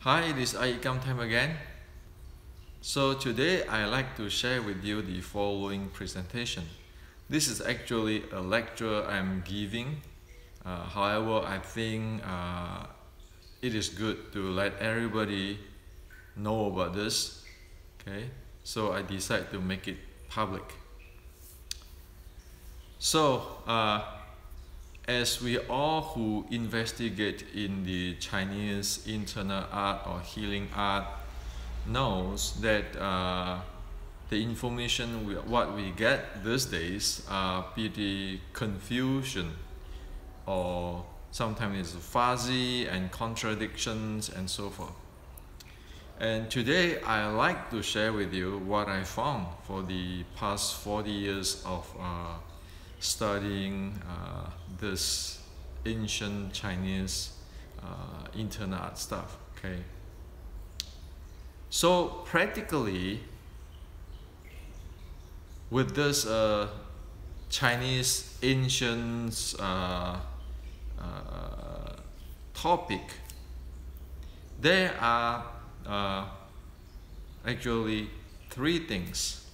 Hi, it is iYikKam time again. So today I like to share with you the following presentation. This is actually a lecture I'm giving. However, I think it is good to let everybody know about this. Okay, so I decided to make it public. So as we all who investigate in the Chinese internal art or healing art knows that the information what we get these days are pretty confusion, or sometimes it's fuzzy and contradictions and so forth. And today I like to share with you what I found for the past 40 years of studying this ancient Chinese internal art stuff. Okay, so practically with this Chinese ancient topic, there are actually three things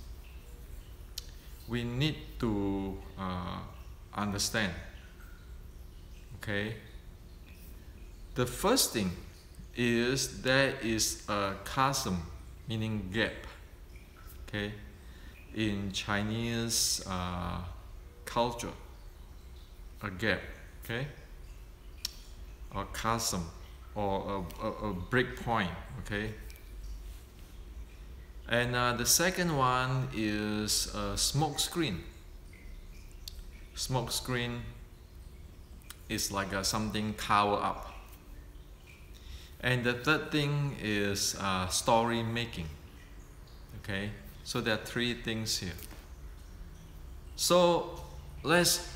we need to understand. Okay, the first thing is there is a chasm, meaning gap, okay, in Chinese culture, a gap, okay, a chasm or a break point, okay. And the second one is a smokescreen. Smokescreen is like something cover up. And the third thing is story making. Okay, so there are three things here. So let's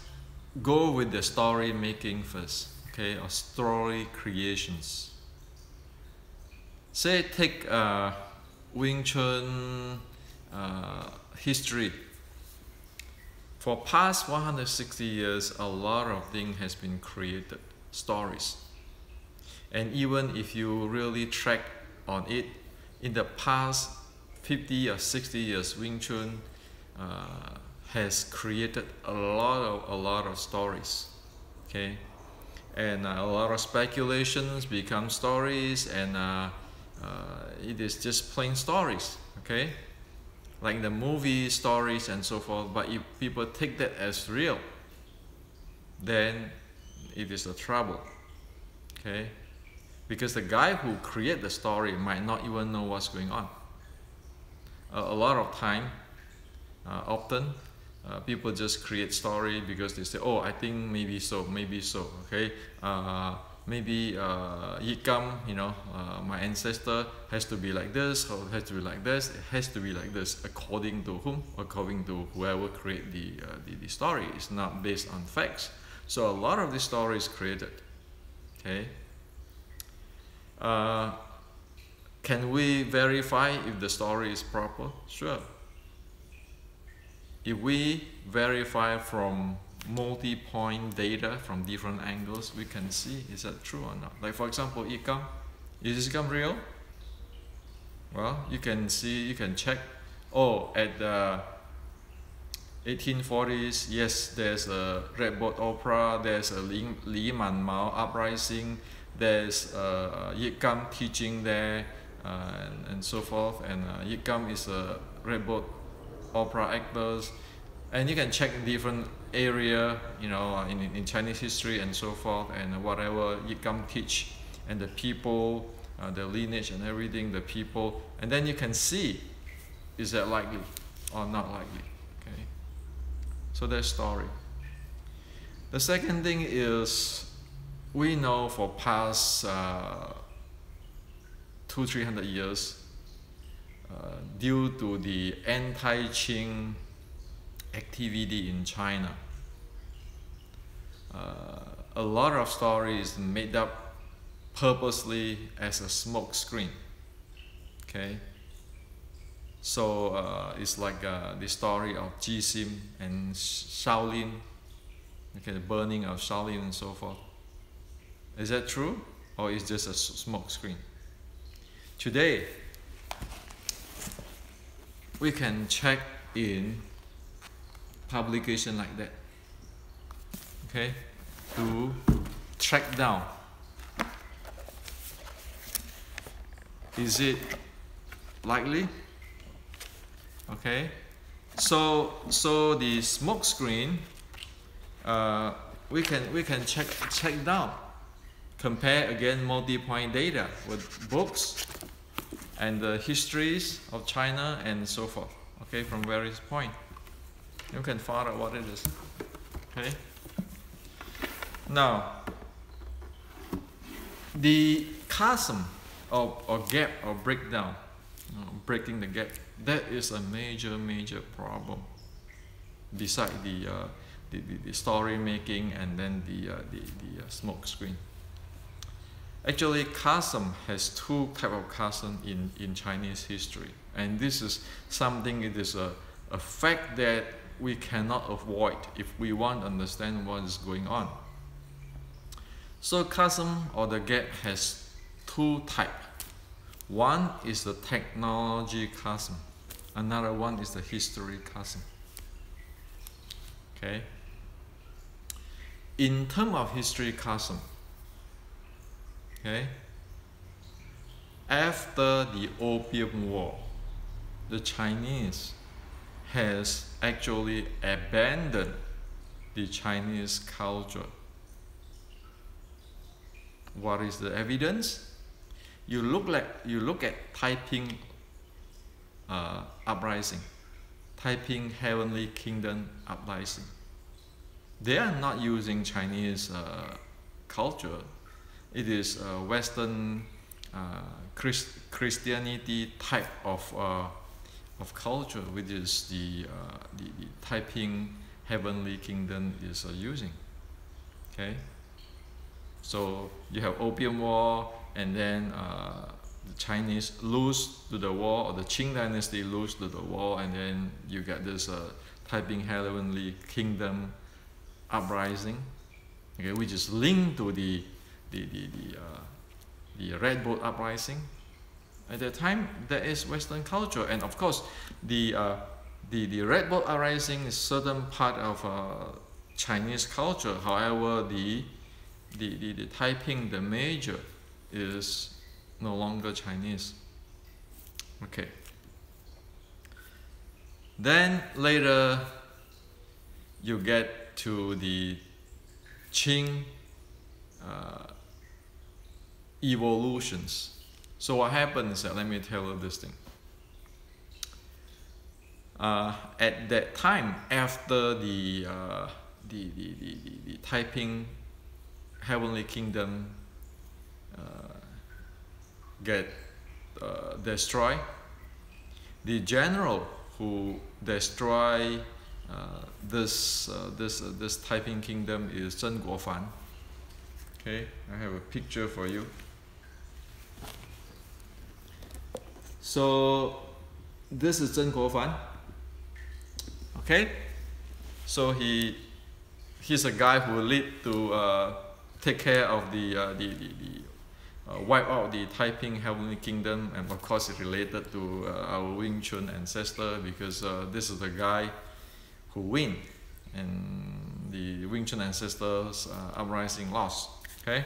go with the story making first, okay, or story creations. Say take Wing Chun history. For past 160 years, a lot of things has been created, stories. And even if you really track on it, in the past 50 or 60 years, Wing Chun has created a lot of stories. Okay, and a lot of speculations become stories, and it is just plain stories. Okay, like the movie stories and so forth. But if people take that as real, then it is a trouble. Okay, because the guy who create the story might not even know what's going on. A lot of time, often, people just create story because they say, oh, I think maybe so, okay, maybe iYikKam, you know, my ancestor has to be like this, or has to be like this, it has to be like this, according to whom? According to whoever create the story. It's not based on facts. So a lot of the story is created. Okay. Can we verify if the story is proper? Sure. If we verify from multi-point data from different angles, we can see is that true or not. Like for example, iYikKam. Is iYikKam real? Well, you can see, you can check. Oh, at the 1840s, yes, there's a Red Boat Opera, there's a Li Man Mao uprising, there's iYikKam teaching there, and so forth. And iYikKam is a Red Boat Opera actors, and you can check different area, you know, in Chinese history and so forth, and whatever iYikKam teach, and the people, the lineage and everything, the people, and then you can see is that likely or not likely. Okay, so that's story. The second thing is, we know for past 200-300 years, due to the anti-Qing activity in China, a lot of stories made up purposely as a smoke screen. Okay, so it's like the story of Jisim and Shaolin, okay, the burning of Shaolin and so forth. Is that true, or is just a smoke screen? Today, we can check in publication like that, okay, to track down, is it likely? Okay, so the Smokescreen, we can check down, compare again multi-point data with books and the histories of China and so forth, okay, from various points. You can find out what it is, okay? Now, the chasm or gap or breakdown, breaking the gap, that is a major problem, beside the story making and then the smoke screen. Actually, chasm has two types of chasm in Chinese history, and this is something, it is a fact that we cannot avoid if we want to understand what is going on. So chasm or the gap has two types. One is the technology chasm, another one is the history chasm. Okay. In terms of history chasm, okay, after the Opium War, the Chinese has actually abandoned the Chinese culture. What is the evidence? You look at Taiping uprising, Taiping Heavenly Kingdom uprising. They are not using Chinese culture. It is Western Christianity type of culture, which is the Taiping Heavenly Kingdom is using. Okay, so you have Opium War, and then the Chinese lose to the war, or the Qing Dynasty lose to the war, and then you get this Taiping Heavenly Kingdom uprising, okay, which is linked to the Red Boat uprising. At that time, there is Western culture, and of course, the Red Boat uprising is certain part of Chinese culture. However, the Taiping, the major, is no longer Chinese. Okay. Then later, you get to the Qing evolutions. So what happens? Let me tell you this thing. At that time, after the Taiping Heavenly Kingdom get destroyed, the general who destroy this Taiping Kingdom is Zheng Guofan. Okay, I have a picture for you. So this is Zheng Guofan. Okay, so he's a guy who lead to take care of the wipe out the Taiping Heavenly Kingdom, and of course it's related to our Wing Chun ancestor, because this is the guy who win, and the Wing Chun ancestors uprising lost. Okay.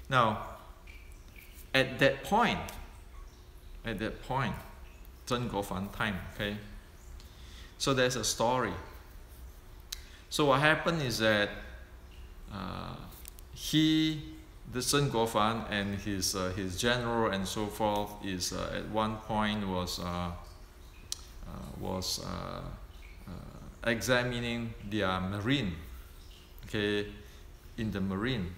Now, at that point, Zheng Guofan time. Okay. So there's a story. So what happened is that the Zheng Guofan and his general and so forth is at one point was examining their marine, okay, in the marine.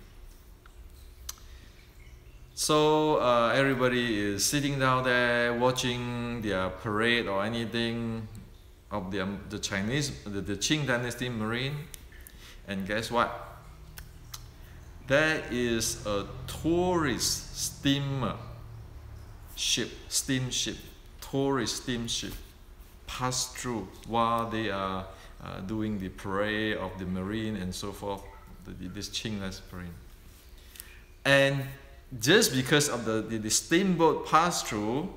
So everybody is sitting down there watching their parade or anything of the Chinese, the Qing Dynasty marine, and guess what? There is a tourist steamship, tourist steamship pass through while they are doing the parade of the marine and so forth, this Qing marine. And just because of the steamboat pass through,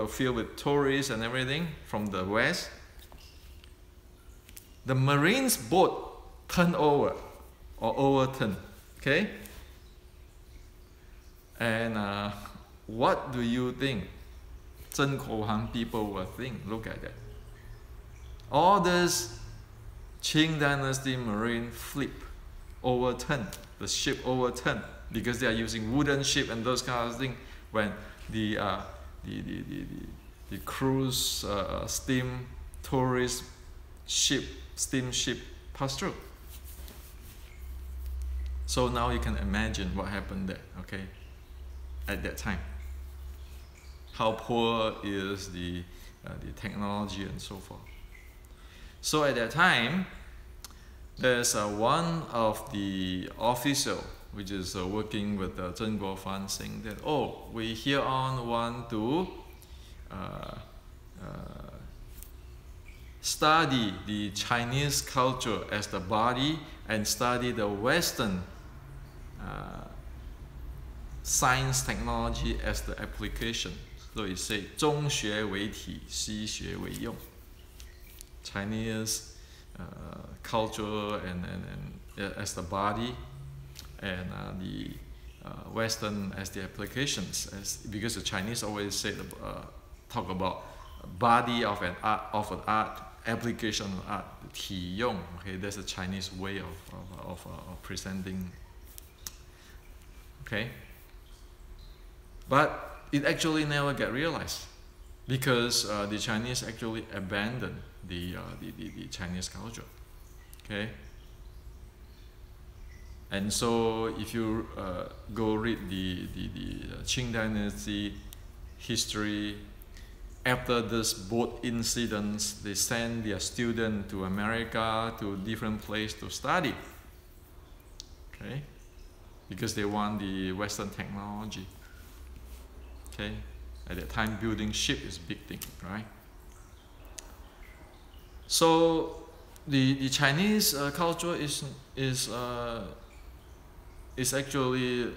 filled with tourists and everything from the west, the Marines' boat turned over or overturned. Okay? And what do you think Zhenghuang people will think? Look at that. All this Qing Dynasty Marine fleet overturned, the ship overturned, because they are using wooden ship and those kind of things. When the cruise steam tourist ship, steamship pass through. So now you can imagine what happened there, okay, at that time. How poor is the technology and so forth. So at that time, there's one of the official which is working with Zheng Guofan saying that, oh, we here on want to study the Chinese culture as the body and study the Western science technology as the application. So he said, 中学为体，西学为用. Chinese culture and as the body, and the Western as the applications. Because the Chinese always say talk about body of an art, application of art, 体用. Okay, that's a Chinese way of presenting. Okay, but it actually never get realized because the Chinese actually abandoned the Chinese culture. Okay, and so if you go read the Qing Dynasty history, after this boat incidents, they send their students to America, to different places to study. Okay, because they want the Western technology. Okay, at that time building ship is a big thing, right? So the Chinese culture is actually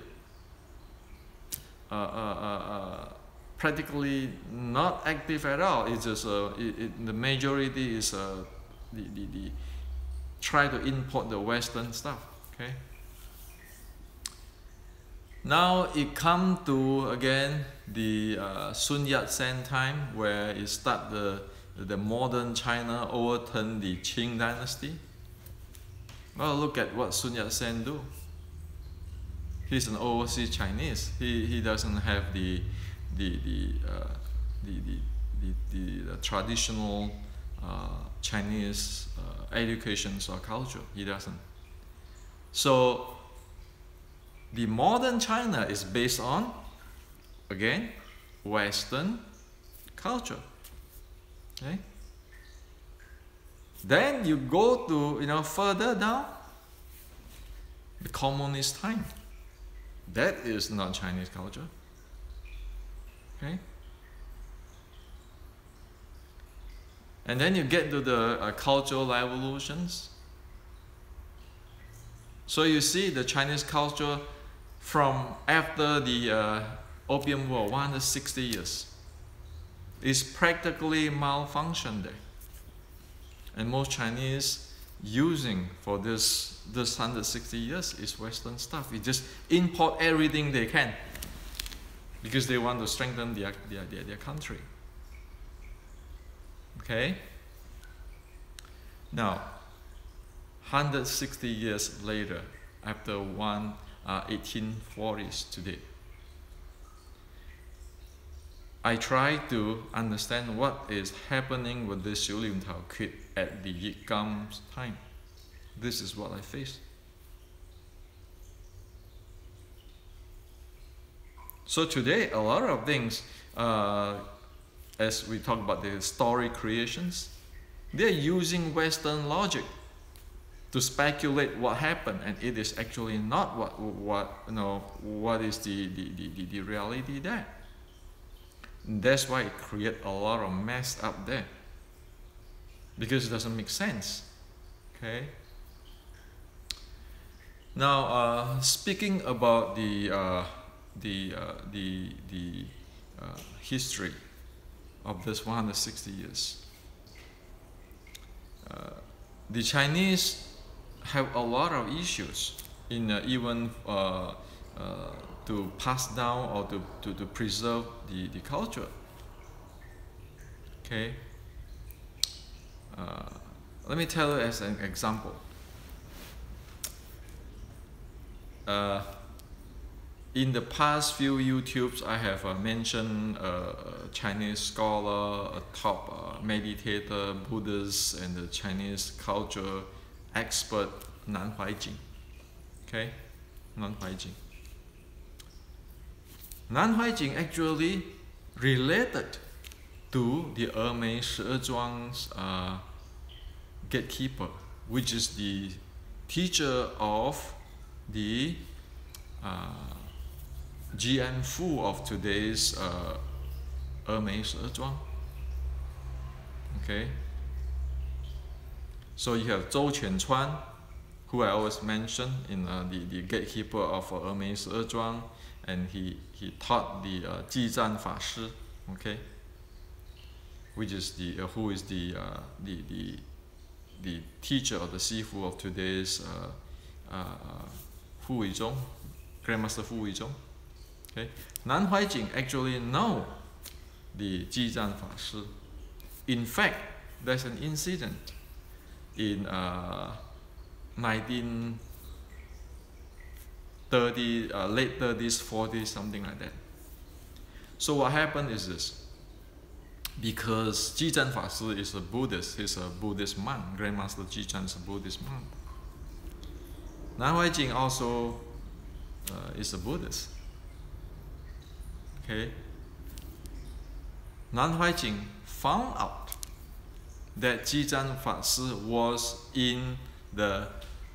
practically not active at all. It's just the majority is the try to import the Western stuff. Okay. Now it come to again the Sun Yat-sen time, where it start the modern China overturned the Qing Dynasty. Well, look at what Sun Yat-sen do. He's an overseas Chinese. He doesn't have the traditional Chinese educations or culture. He doesn't. So the modern China is based on, again, Western culture. Okay. Then you go to further down, the communist time. That is not Chinese culture. Okay. And then you get to the cultural revolutions. So you see the Chinese culture from after the Opium War, 160 years, is practically malfunctioned there. And most Chinese using for this 160 years is Western stuff. We just import everything they can because they want to strengthen their country. Okay? Now, 160 years later, after 1840s today, I try to understand what is happening with this Xiu Lim Tao kid at the iYikKam's time. This is what I faced. So today, a lot of things, as we talk about the story creations, they're using Western logic to speculate what happened, and it is actually not what is the reality there. That's why it creates a lot of mess up there, because it doesn't make sense. Okay. Now, speaking about the history of this 160 years. The Chinese have a lot of issues in even to pass down or to preserve the culture. Okay. Let me tell you as an example. In the past few YouTubes, I have mentioned a Chinese scholar, a top meditator, Buddhist, and the Chinese culture expert, Nan Huaijing. Okay, Nan Huaijing. Nan Huaijing actually related to the Mei Shizhuang's gatekeeper, which is the teacher of the GM Fu of today's Mei Shizhuang. Okay. So you have Zhou Qianchuan, who I always mention in the gatekeeper of Mei Shizhuang, and he taught the Jizan Fa Shi, okay, which is who is the teacher or the Sifu of today's Fu Weizhong, Grandmaster Fu Weizhong. Okay, Nan Huaijing actually know the Jizan Fa Shi. In fact, there's an incident in 1930, late 30s, 40s, something like that. So what happened is this. Because Jizan Fa Shi is a Buddhist, he's a Buddhist monk. Grandmaster Jizan is a Buddhist monk. Nan Huaijing also is a Buddhist. Okay. Nan Huaijing found out that Jizan Fa Shi was in the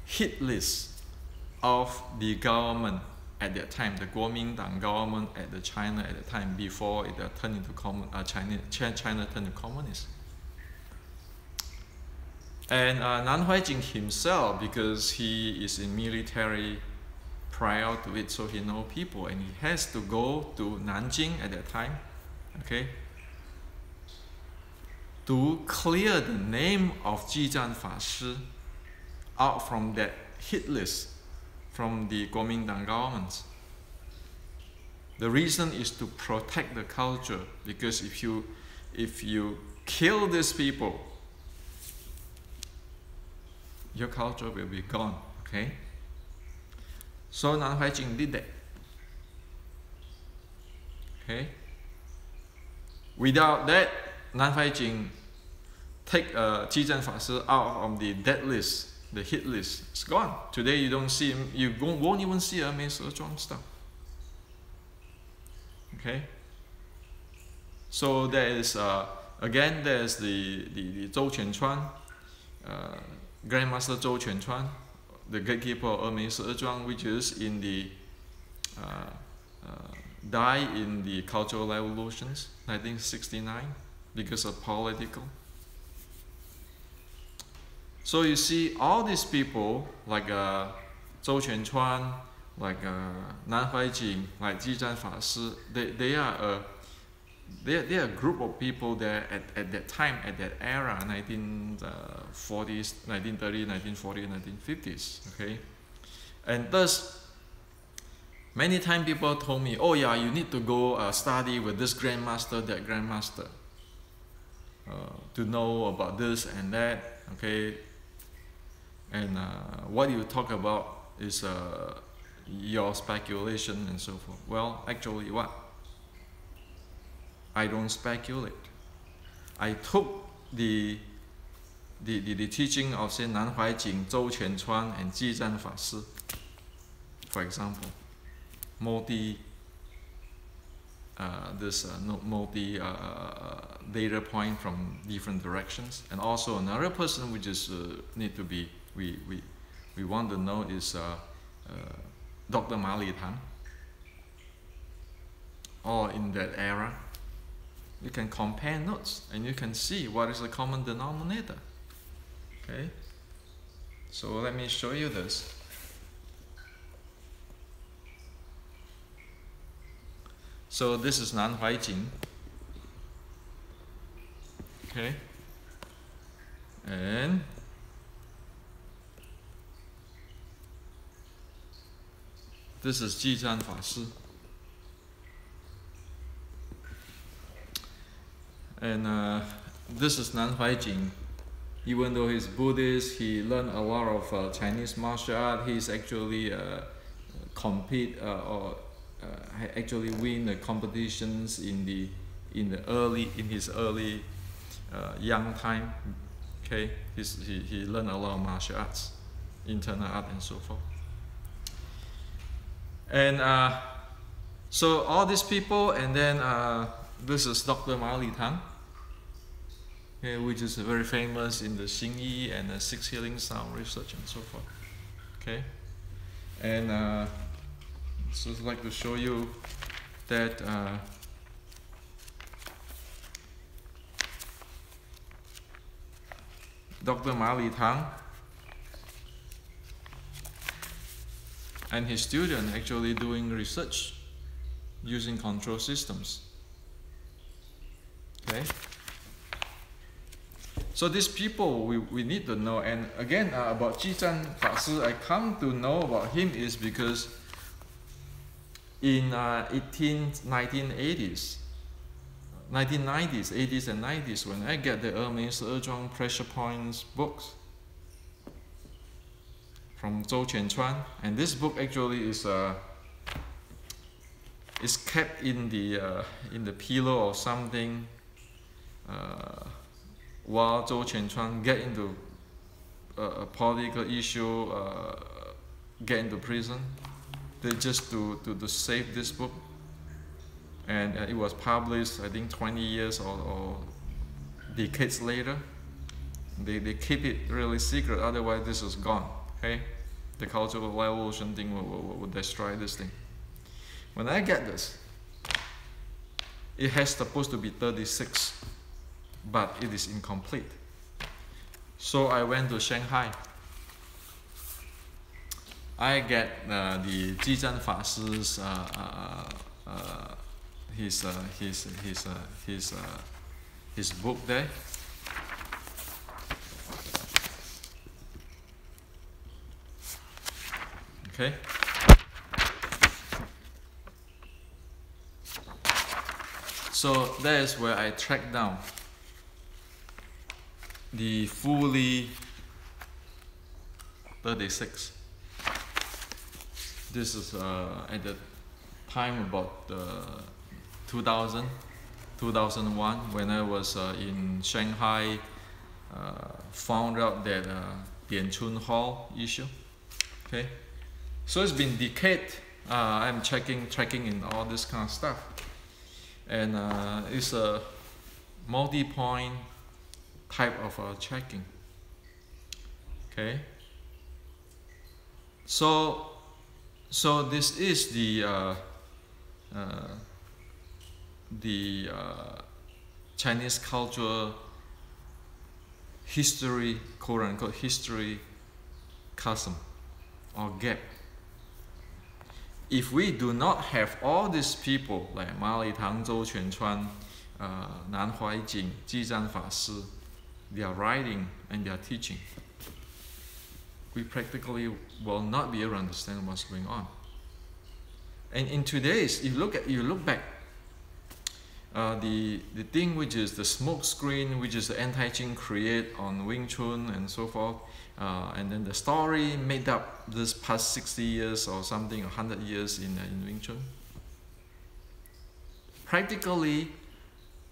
hit list of the government at that time, the Kuomintang government at the China at the time, before it turned into China turned to communist. And Nan Huaijing himself, because he is in military prior to it, so he knows people, and he has to go to Nanjing at that time, okay, to clear the name of Jizan Fa Shi out from that hit list from the Kuomintang government. The reason is to protect the culture, because if you kill these people, your culture will be gone. Okay. So Nan Huaijing did that. Okay. Without that, Nan Huaijing take Jizan Fa Shi out of the dead list. The hit list is gone. Today you don't see him, you won't even see Mei Shizhuang stuff. Okay. So there is again there's the Zhou Qianchuan, Grandmaster Zhou Qianchuan, the gatekeeper of Mei Shizhuang, which is in the died in the Cultural Revolutions 1969 because of political. So you see all these people like Zhou Qianchuan, like Nan Huaijing, like Jizan Fa Shi, they are a group of people there at that time, at that era, 1940s, 1930, 1940, 1950s, okay? And thus, many times people told me, oh yeah, you need to go study with this grandmaster, that grandmaster, to know about this and that, okay? And what you talk about is your speculation and so forth. Well, actually what? I don't speculate. I took the teaching of say Nan Huaijing, Zhou Qianchuan, and Jizan Fa Shi, for example, multi data point from different directions, and also another person which is need to be we want to know is Dr. Ma Li Tan, all in that era. You can compare notes and you can see what is the common denominator. Okay, so let me show you this. So this is Nanhuai Jing. Okay. And this is Jizan Fa Shi. And this is Nanhuai Jing. Even though he's Buddhist, he learned a lot of Chinese martial art. He's actually actually win the competitions in his early young time. Okay, he learned a lot of martial arts, internal art, and so forth. And so all these people, and then this is Dr. Ma Li Tang, okay, which is very famous in the Xing and the Six Healing Sound research and so forth. Okay, and so I'd like to show you that Dr. Ma Li Tang and his student actually doing research using control systems. Okay. So these people we need to know. And again, about Jizan Fa Shi, I come to know about him is because in 1980s, 80s and 90s, when I get the Xiaochuan pressure points books from Xiaochuan, and this book actually is kept in the pillow or something while Xiaochuan get into a political issue, get into prison. They just to save this book, and it was published I think 20 years or decades later. They keep it really secret, otherwise this is gone. Okay, the Cultural Revolution thing will destroy this thing. When I get this, it has supposed to be 36, but it is incomplete. So I went to Shanghai. I get the Jizan Fa Shi's his book there. Okay. So that is where I tracked down the fully 36. This is at the time about 2000, 2001, when I was in Shanghai, found out that Dianchun Hall issue. Okay, so it's been decades. I'm tracking in all this kind of stuff, and it's a multi-point type of tracking. Okay, so this is the Chinese culture history, quote unquote, history chasm or gap. If we do not have all these people like Ma Li Tang, Xiaochuan, Nanhuai Jing, Jizan Fa Shi, their writing and their teaching, we practically will not be able to understand what's going on. And in today's, you look back, the thing which is the Smokescreen, which is the anti-Qing create on Wing Chun and so forth, and then the story made up this past 60 years or something, 100 years in Wing Chun. Practically,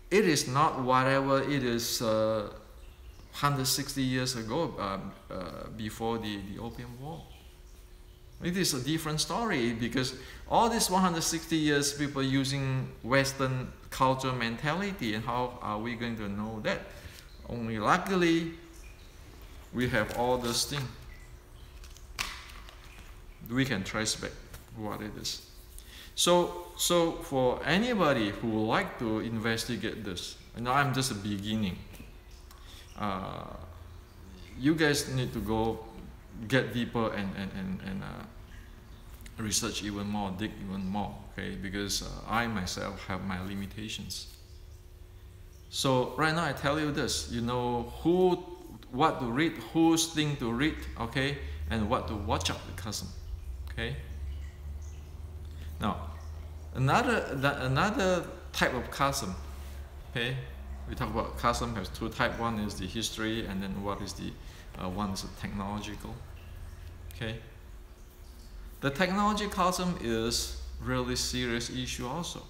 it is not whatever it is 160 years ago, before the Opium War. It is a different story, because all these 160 years people using Western culture mentality, and how are we going to know that? Only luckily we have all this thing. We can trace back what it is. So for anybody who would like to investigate this, now I'm just a beginning. research even more, dig even more, okay, because I myself have my limitations. So right now I tell you this, you know what to read, whose thing to read, okay, and what to watch out the custom, okay. Now another type of custom, okay, we talk about custom has two types. One is the history, and then what is the one is the technological, okay. The technology custom is really serious issue also.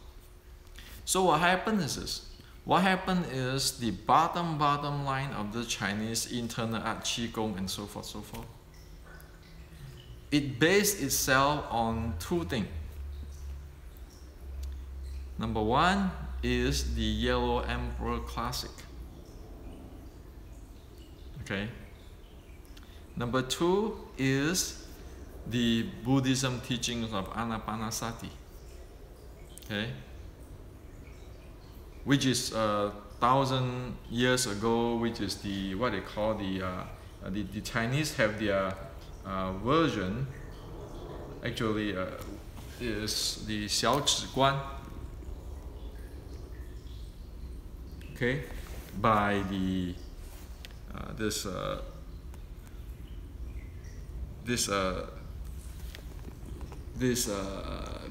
So what happened is this. What happened is the bottom line of the Chinese internal art, Qigong, and so forth, so forth. It based itself on two things. Number one is the Yellow Emperor Classic. Okay. Number two is the Buddhism teachings of Anapanasati. Okay. Which is 1,000 years ago, which is the what they call the Chinese have their version. Actually, is the Xiaochuan. Okay, by the this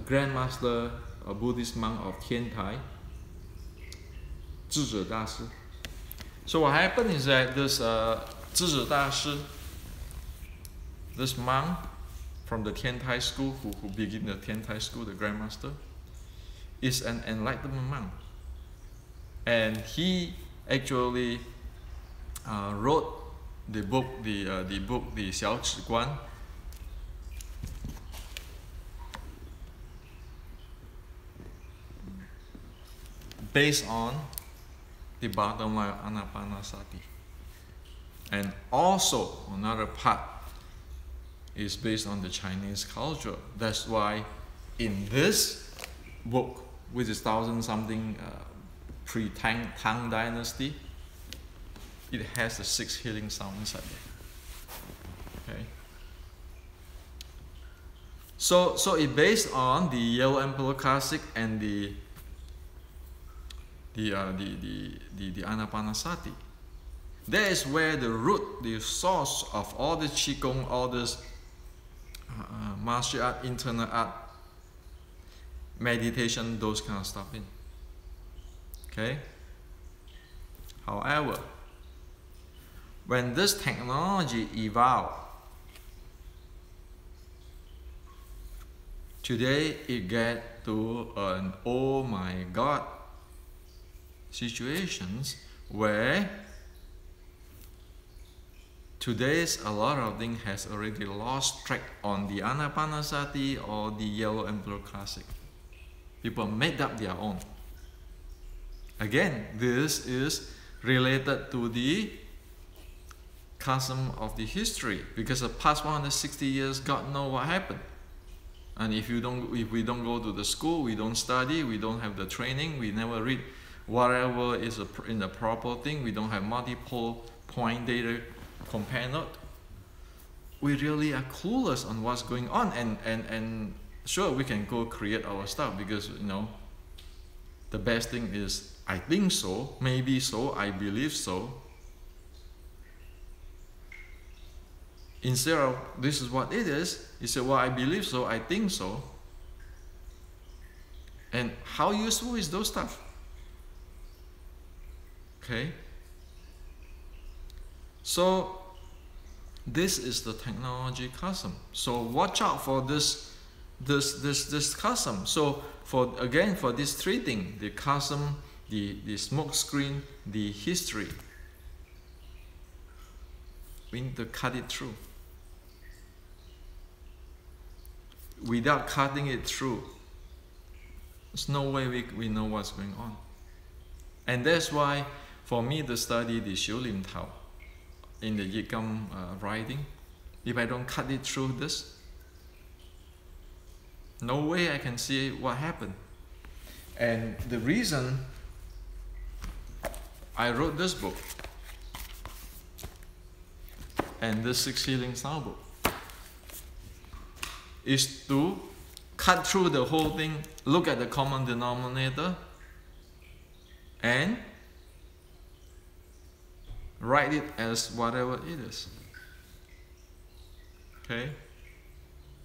Grandmaster or Buddhist monk of Tiantai. So what happened is that this this monk from the Tiantai school, who began the Tiantai school, the Grandmaster, is an enlightenment monk, and he actually wrote the book, the Xiaochuan. Based on the bottom line Anapanasati. And also another part is based on the Chinese culture. That's why in this book, which is 1,000-something pre-Tang Dynasty, it has the 6 healing sounds inside there. Okay. So it based on the Yellow Emperor Classic and the Anapanasati. That is where the root, the source of all the Qigong, all this martial art, internal art, meditation, those kind of stuff in. Okay? However, when this technology evolved, today it get to an oh my God situations where today's a lot of things has already lost track on the Anapanasati or the Yellow Emperor Classic. People made up their own. Again, this is related to the custom of the history, because the past 160 years, God knows what happened. And if we don't go to the school, we don't study, we don't have the training, we never read whatever is in the proper thing, we don't have multiple point data compare note, we really are clueless on what's going on. And sure, we can go create our stuff, because you know the best thing is I think so, maybe so, I believe so, instead of this is what it is, you say, well, I believe so, I think so. And how useful is those stuff? Okay, so this is the technology custom. So watch out for this custom. So for these three things, the custom, the smoke screen, the history, we need to cut it through. Without cutting it through, there's no way we know what's going on. And that's why for me to study the Xiu Lim Tao in the iYikKam writing, if I don't cut it through this, no way I can see what happened. And the reason I wrote this book and this 6 Healing Sound book is to cut through the whole thing, look at the common denominator, and write it as whatever it is. Okay?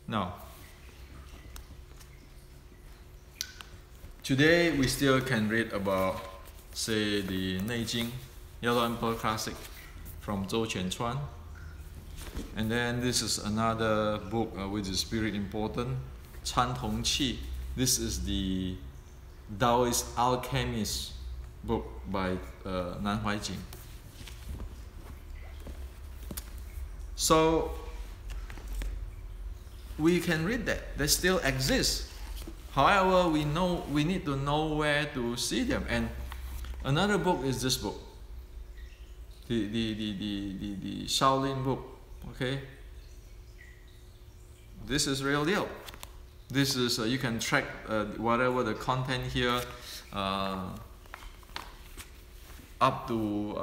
Now, today we still can read about, say, the Neijing, Yellow Emperor Classic from Xiaochuan. And then this is another book which is very important, Chan Tong Qi. This is the Taoist Alchemist book by Nan Huaijing. So we can read that. They still exist. However, we need to know where to see them. And another book is this book, the Shaolin book. Okay, this is real deal. This is you can track whatever the content here up to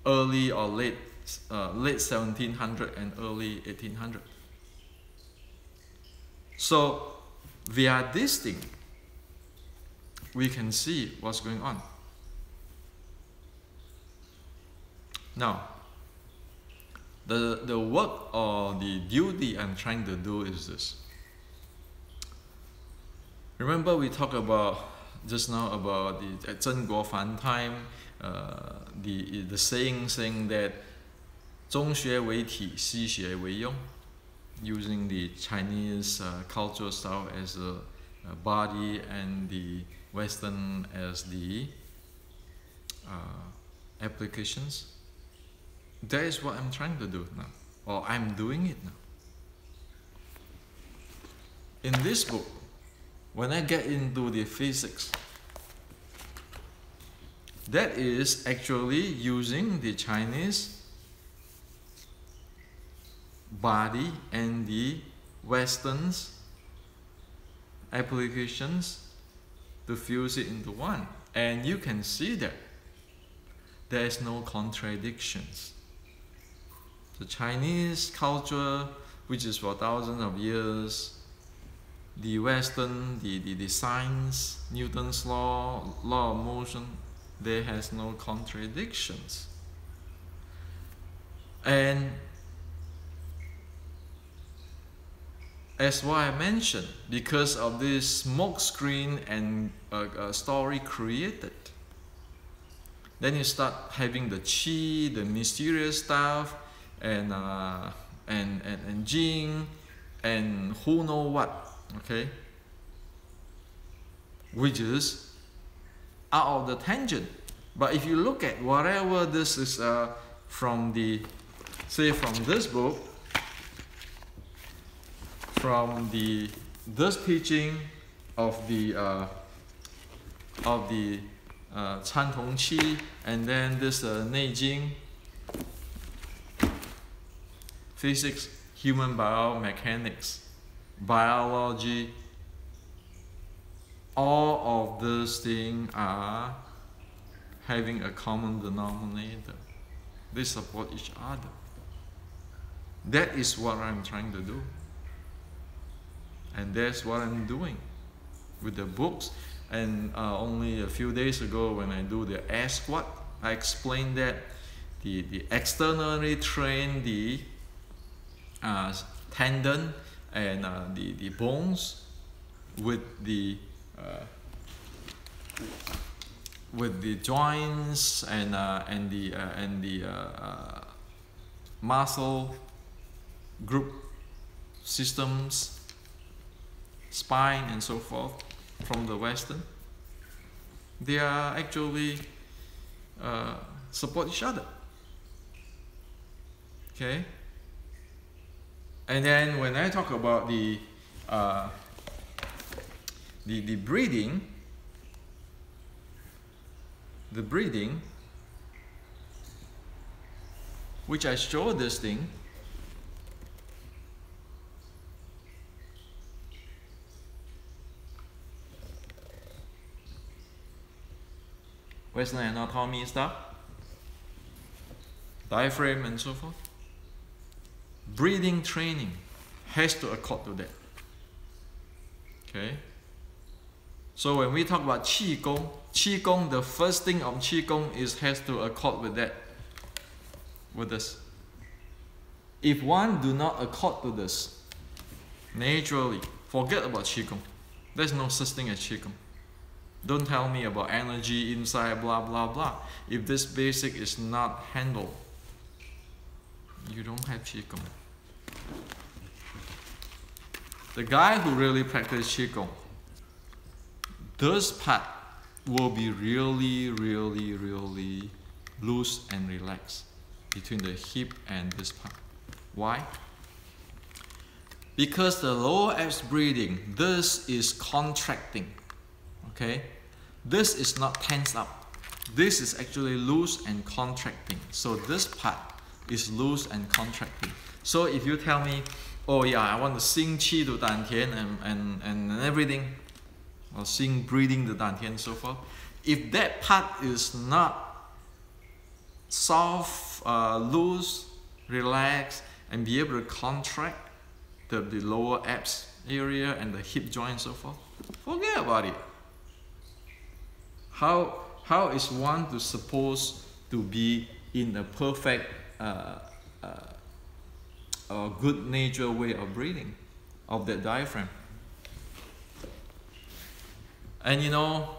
early or late 1700 and early 1800. So via this thing, we can see what's going on. Now, the work or the duty I'm trying to do is this. Remember we talked about just now about the Zheng Guofan time, the saying that 中学为体，西学为用, using the Chinese cultural style as a body and the Western as the applications. That is what I'm trying to do now, or I'm doing it now. In this book, when I get into the physics, that is actually using the Chinese body and the Western's applications to fuse it into one. And you can see that there is no contradictions. The Chinese culture, which is for thousands of years, the Western, the science, Newton's law of motion, there has no contradictions. And as what I mentioned, because of this smokescreen and a story created, then you start having the Qi, the mysterious stuff, and Ching, and who know what, okay, which is out of the tangent. But if you look at whatever this is from the, say, from this book, from this teaching of the Chan Tong Qi, and then this Neijing, physics, human biomechanics, biology, all of these things are having a common denominator. They support each other. That is what I'm trying to do. And that's what I'm doing with the books. And only a few days ago when I do the air squat, I explained that the externally train the tendon and the bones with the joints and the muscle group systems, spine and so forth from the Western. They are actually support each other. Okay. And then when I talk about the breathing, which I show this thing, Western anatomy stuff, diaphragm and so forth. Breathing training has to accord to that. Okay. So when we talk about Qigong, the first thing of Qigong has to accord with that, with this. If one do not accord to this, naturally, forget about Qigong. There's no such thing as Qigong. Don't tell me about energy inside, blah, blah, blah. If this basic is not handled, you don't have Qigong. The guy who really practices Qigong, this part will be really, really, really loose and relaxed between the hip and this part. Why? Because the lower abs breathing, this is contracting. Okay? This is not tense up. This is actually loose and contracting. So this part is loose and contracting. So if you tell me, oh yeah, I want to sing qi to dantian and everything, or sing breathing to dantian and so forth, if that part is not soft, loose, relaxed, and be able to contract the lower abs area and the hip joint and so forth, forget about it. How is one supposed to be in a perfect good natured way of breathing of that diaphragm? And you know,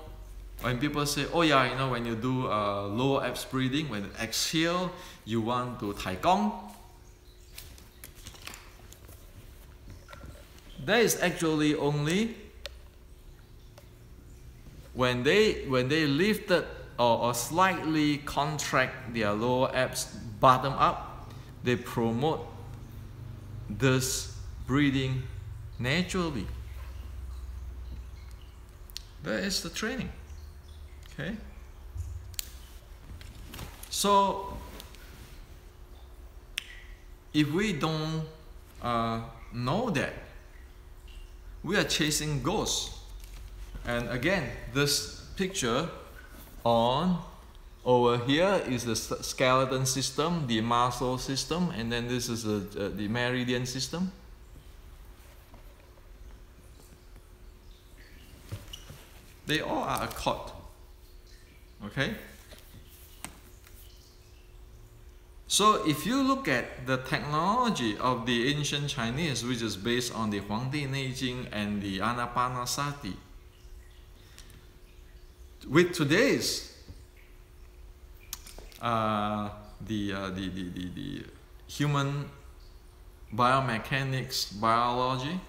when people say, oh yeah, you know, when you do lower abs breathing, when you exhale, you want to Tai Gong. That is actually only when they lifted or slightly contract their lower abs bottom up, they promote this breathing naturally. That is the training. Okay. So if we don't know that, we are chasing ghosts. And again, this picture on over here is the skeleton system, the muscle system, and then this is the meridian system. They all are accord. Okay? So if you look at the technology of the ancient Chinese, which is based on the Huangdi Neijing and the Anapanasati, with today's the human biomechanics, biology,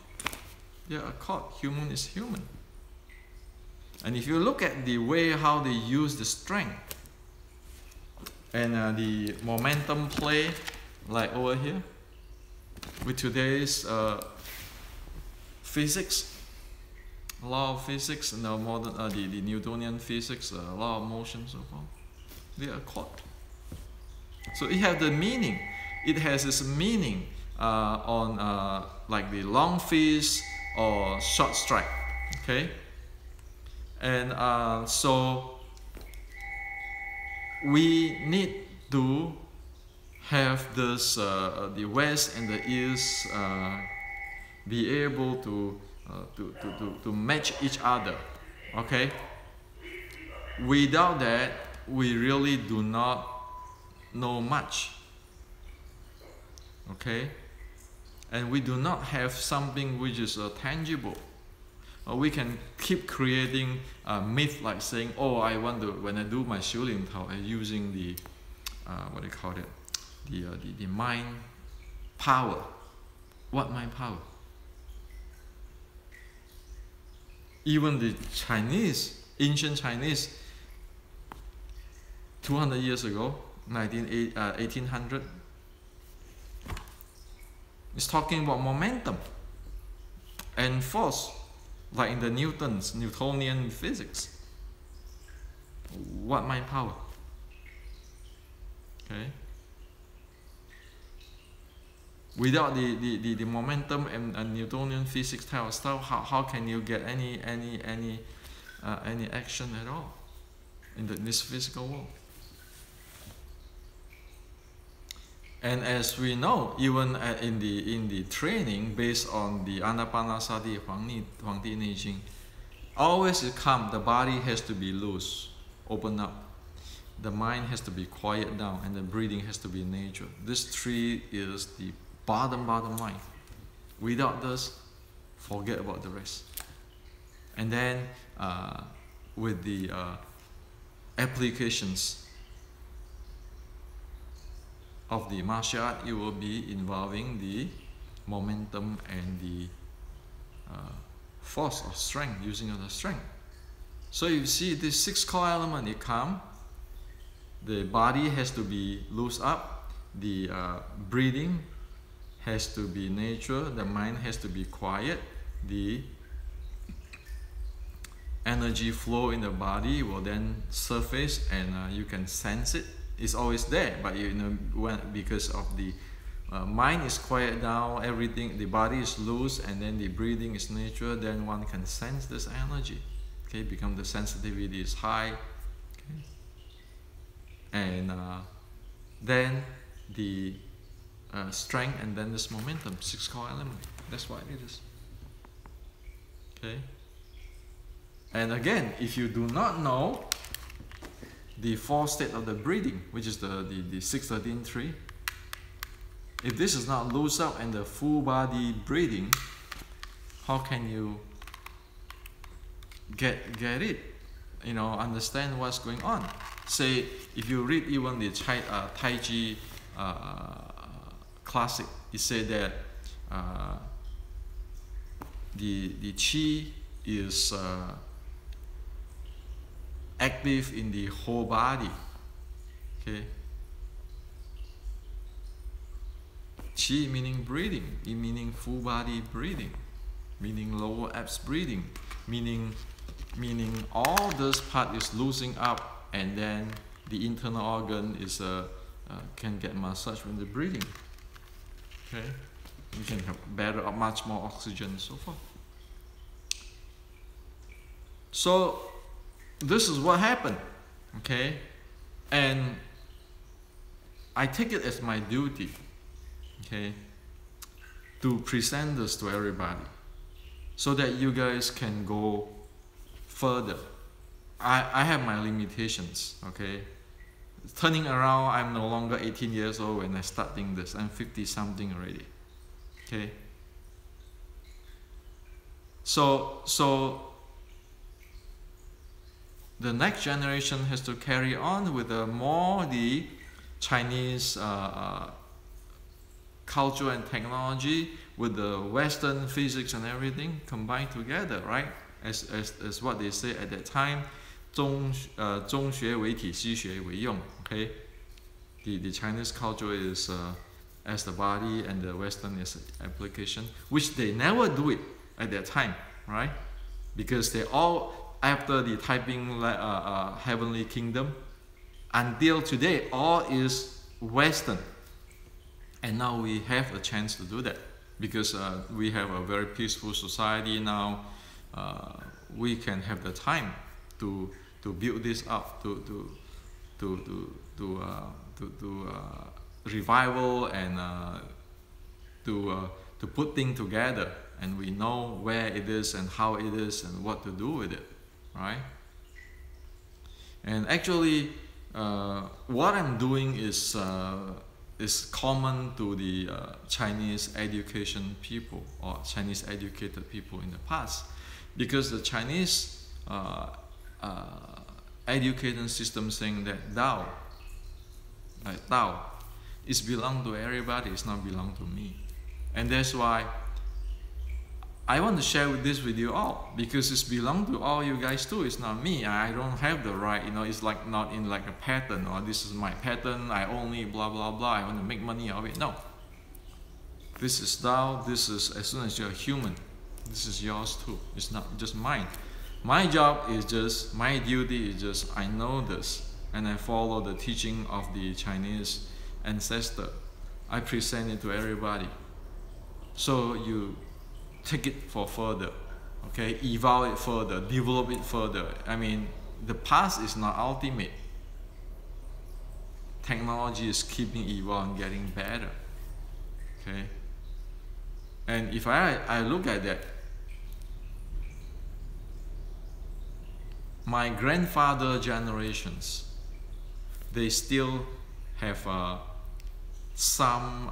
they are accord. Human is human. And if you look at the way how they use the strength and the momentum play, like over here, with today's physics, law of physics, and the modern the Newtonian physics, law of motion, so forth, they are accord. So it has the meaning. It has its meaning on like the long fist or short strike. Okay. And so we need to have this the West and the East be able to match each other. Okay. Without that, we really do not know much. Okay. And we do not have something which is tangible. We can keep creating a myth, like saying, oh, I want to, when I do my Xiulin Tao, I'm using the what do you call it, the mind power. What mind power? Even the Chinese, ancient Chinese, 200 years ago, 1800, is talking about momentum and force. Like in the Newtonian physics. What mind power? Okay. Without the momentum and Newtonian physics type of stuff, how can you get any action at all in this physical world? And as we know, even in the training based on the Anapanasati Huangdi Neijing, always it comes, the body has to be loose, open up. The mind has to be quiet down, and the breathing has to be nature. This three is the bottom line. Without this, forget about the rest. And then with the applications of the martial art, it will be involving the momentum and the force or strength, using of the strength. So you see this 6 core element, it comes. The body has to be loose up, the breathing has to be nature, the mind has to be quiet, the energy flow in the body will then surface, and you can sense it. It's always there, but you know, because of the mind is quiet down, everything, the body is loose, and then the breathing is nature, then one can sense this energy. Okay, become the sensitivity is high. Okay. And then the strength, and then this momentum, 6 core element. That's what it is. Okay. And again, if you do not know the 4 state of the breathing, which is the 6-13-3, if this is not loose up and the full body breathing, how can you get it? You know, understand what's going on. Say, if you read even the Tai Chi classic, it said that the Qi is active in the whole body. Okay. Qi meaning breathing, it meaning full body breathing, meaning lower abs breathing, meaning all this part is loosening up, and then the internal organ is can get massage when the breathing. Okay, you can have better, much more oxygen, and so forth. So this is what happened. Okay, and I take it as my duty, okay, to present this to everybody, so that you guys can go further. I have my limitations, okay. Turning around, I'm no longer 18 years old when I start doing this. I'm 50 something already, okay. So the next generation has to carry on with the Chinese culture and technology with the Western physics and everything combined together, right? As what they say at that time, 中学为体，西学为用. Okay, the Chinese culture is as the body, and the Western is application, which they never do it at that time, right? Because they all, after the Taiping Heavenly Kingdom, until today, all is Western. And now we have a chance to do that, because we have a very peaceful society now. We can have the time to build this up, to revival, and to put things together, and we know where it is and how it is and what to do with it, right? And actually, what I'm doing is common to the Chinese education people, or Chinese educated people in the past, because the Chinese education system saying that Tao, like Tao, is belong to everybody, it's not belong to me. And that's why I want to share this with you all, because it's belong to all you guys too. It's not me. I don't have the right, you know, it's like not in like a pattern, or this is my pattern, I only blah blah blah, I want to make money out of it. No. This is Tao, this is, as soon as you're human, this is yours too. It's not just mine. My job is just, my duty is just, I know this, and I follow the teaching of the Chinese ancestor. I present it to everybody. So you take it for further, okay? Evolve it further, develop it further. I mean, the past is not ultimate. technology is keeping evolving, getting better. Okay, and if I look at that, my grandfather generations, they still have some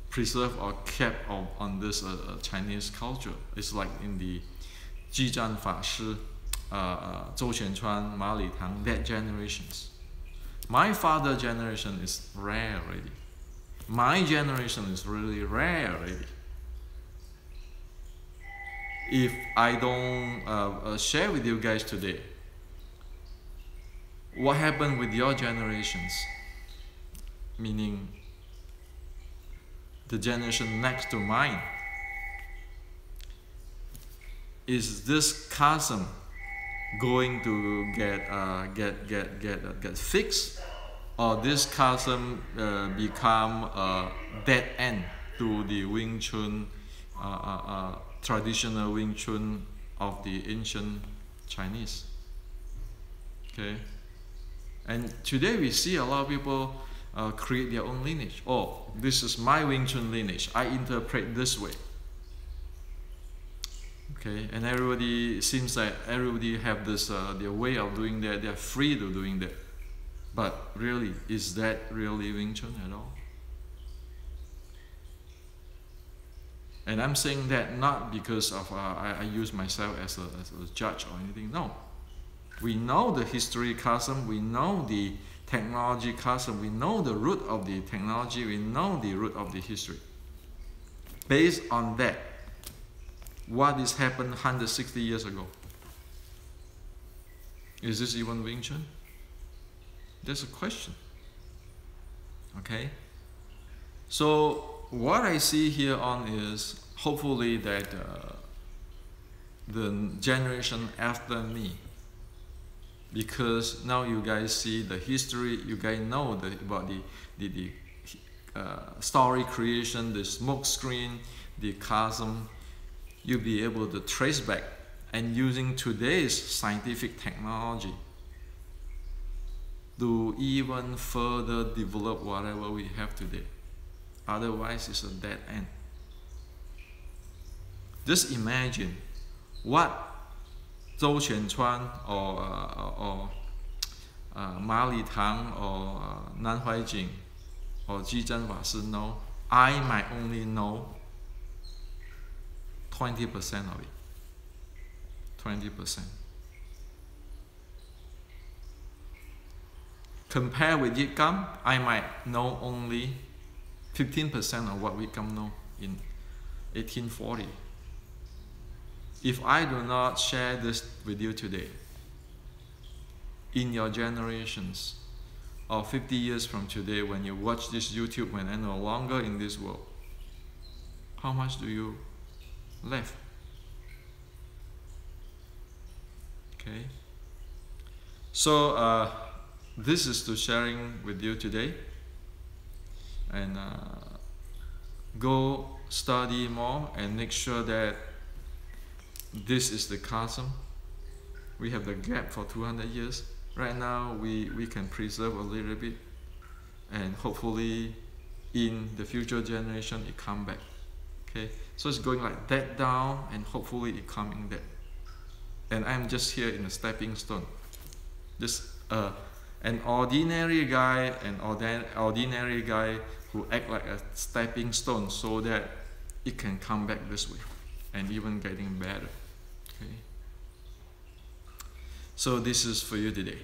preserved or kept on this Chinese culture. It's like in the Jizhan Fashi, Zhou Xiaochuan, Ma Li Tang, that generations. My father generation is rare already. My generation is really rare already. If I don't share with you guys today, what happened with your generations? Meaning the generation next to mine. Is this chasm going to get fixed, or this chasm become a dead end to the Wing Chun, traditional Wing Chun of the ancient Chinese? Okay, and today we see a lot of people create their own lineage. Oh, this is my Wing Chun lineage, I interpret this way. Okay, and everybody seems like everybody have this their way of doing that. They are free to doing that. But really, is that really Wing Chun at all? And I'm saying that not because of I use myself as a judge or anything. No, we know the history chasm, we know the technology chasm, we know the root of the technology, we know the root of the history. Based on that, what has happened 160 years ago? Is this even Wing Chun? That's a question. Okay? So what I see here on is hopefully that the generation after me, because now you guys see the history, you guys know about the story creation, the smokescreen, the chasm, you'll be able to trace back, and using today's scientific technology to even further develop whatever we have today. Otherwise, it's a dead end. Just imagine what Zhou Xiaochuan or Ma Li Tang or Nan Huaijing or Jizhan Fashi know. I might only know 20% of it. 20%. Compare with iYikKam, I might know only 15% of what iYikKam know in 1840. If I do not share this with you today, in your generations, or 50 years from today, when you watch this YouTube, when I'm no longer in this world, how much do you left? Okay. So this is to sharing with you today, and go study more and make sure that this is the chasm. We have the gap for 200 years. Right now we can preserve a little bit, and hopefully in the future generation it come back. Okay, so it's going like that down, and hopefully it coming back. And I'm just here in a stepping stone. Just an ordinary guy, ordinary guy who act like a stepping stone, so that it can come back this way, and even getting better. Okay. So this is for you today.